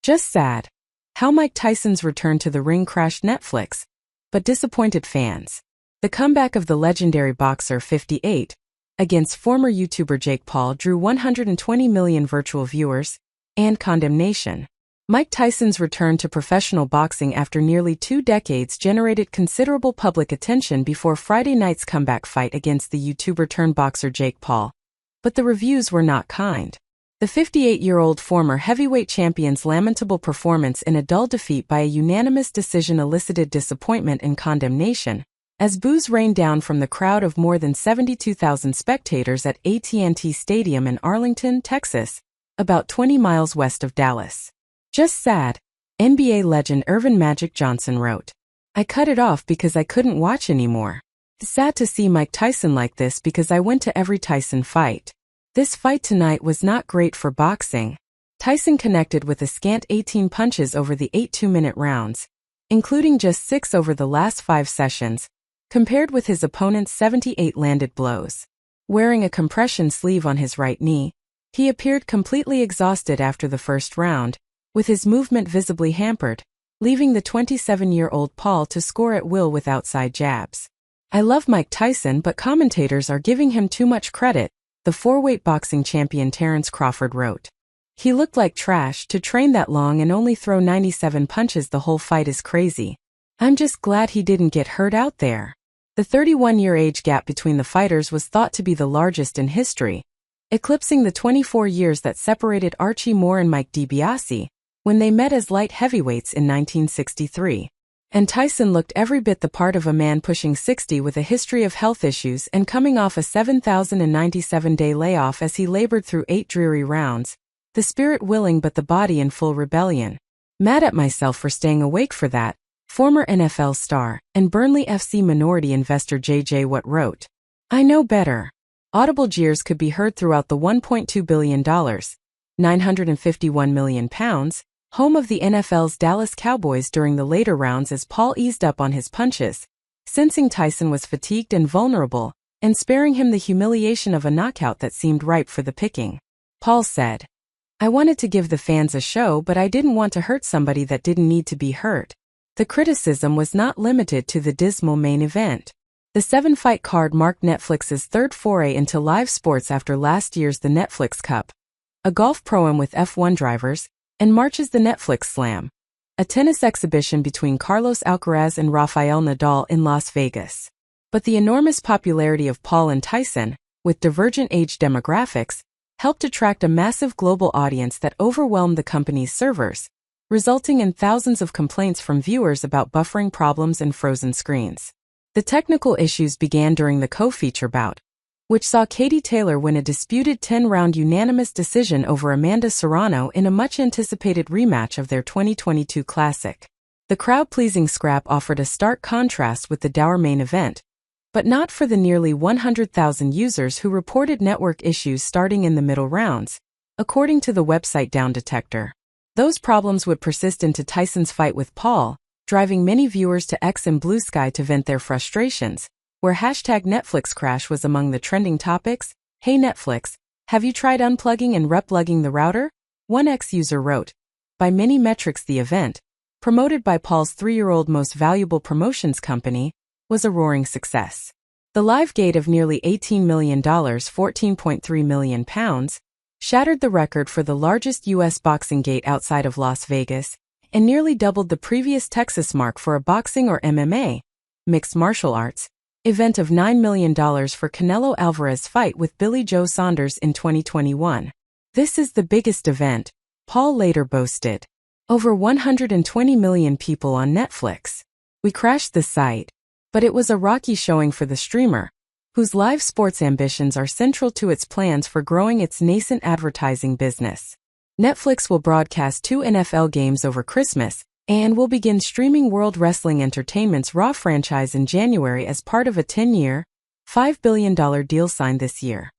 Just sad. How Mike Tyson's return to the ring crashed Netflix, but disappointed fans. The comeback of the legendary boxer 58 against former YouTuber Jake Paul drew 120 million virtual viewers and condemnation. Mike Tyson's return to professional boxing after nearly 2 decades generated considerable public attention before Friday night's comeback fight against the YouTuber-turned-boxer Jake Paul. But the reviews were not kind. The 58-year-old former heavyweight champion's lamentable performance in a dull defeat by a unanimous decision elicited disappointment and condemnation, as boos rained down from the crowd of more than 72,000 spectators at AT&T Stadium in Arlington, Texas, about 20 miles west of Dallas. Just sad, NBA legend Earvin Magic Johnson wrote. I cut it off because I couldn't watch anymore. It's sad to see Mike Tyson like this because I went to every Tyson fight. This fight tonight was not great for boxing. Tyson connected with a scant 18 punches over the 8 2-minute rounds, including just 6 over the last 5 sessions, compared with his opponent's 78 landed blows. Wearing a compression sleeve on his right knee, he appeared completely exhausted after the first round, with his movement visibly hampered, leaving the 27-year-old Paul to score at will with outside jabs. I love Mike Tyson, but commentators are giving him too much credit, the 4-weight boxing champion Terrence Crawford wrote. He looked like trash. To train that long and only throw 97 punches the whole fight is crazy. I'm just glad he didn't get hurt out there. The 31-year age gap between the fighters was thought to be the largest in history, eclipsing the 24 years that separated Archie Moore and Mike DiBiase when they met as light heavyweights in 1963. And Tyson looked every bit the part of a man pushing 60 with a history of health issues and coming off a 7,097-day layoff as he labored through 8 dreary rounds, the spirit willing but the body in full rebellion. Mad at myself for staying awake for that, former NFL star and Burnley FC minority investor J.J. Watt wrote. I know better. Audible jeers could be heard throughout the $1.2 billion, £951 million, home of the NFL's Dallas Cowboys during the later rounds as Paul eased up on his punches, sensing Tyson was fatigued and vulnerable, and sparing him the humiliation of a knockout that seemed ripe for the picking. Paul said, I wanted to give the fans a show, but I didn't want to hurt somebody that didn't need to be hurt. The criticism was not limited to the dismal main event. The 7-fight card marked Netflix's third foray into live sports after last year's The Netflix Cup, a golf pro-am with F1 drivers, and March's The Netflix Slam, a tennis exhibition between Carlos Alcaraz and Rafael Nadal in Las Vegas. But the enormous popularity of Paul and Tyson, with divergent age demographics, helped attract a massive global audience that overwhelmed the company's servers, resulting in thousands of complaints from viewers about buffering problems and frozen screens. The technical issues began during the co-feature bout, which saw Katie Taylor win a disputed 10-round unanimous decision over Amanda Serrano in a much-anticipated rematch of their 2022 Classic. The crowd-pleasing scrap offered a stark contrast with the dour main event, but not for the nearly 100,000 users who reported network issues starting in the middle rounds, according to the website Down Detector. Those problems would persist into Tyson's fight with Paul, driving many viewers to X and Blue Sky to vent their frustrations, where #Netflix crash was among the trending topics. Hey Netflix, have you tried unplugging and replugging the router? One X user wrote. By many metrics, the event, promoted by Paul's 3-year-old most valuable promotions company, was a roaring success. The live gate of nearly $18 million, £14.3 million, shattered the record for the largest U.S. boxing gate outside of Las Vegas, and nearly doubled the previous Texas mark for a boxing or MMA, mixed martial arts, event of $9 million for Canelo Alvarez's fight with Billy Joe Saunders in 2021. This is the biggest event, Paul later boasted. Over 120 million people on Netflix. We crashed the site, but it was a rocky showing for the streamer, whose live sports ambitions are central to its plans for growing its nascent advertising business. Netflix will broadcast 2 NFL games over Christmas, and will begin streaming World Wrestling Entertainment's Raw franchise in January as part of a 10-year, $5 billion deal signed this year.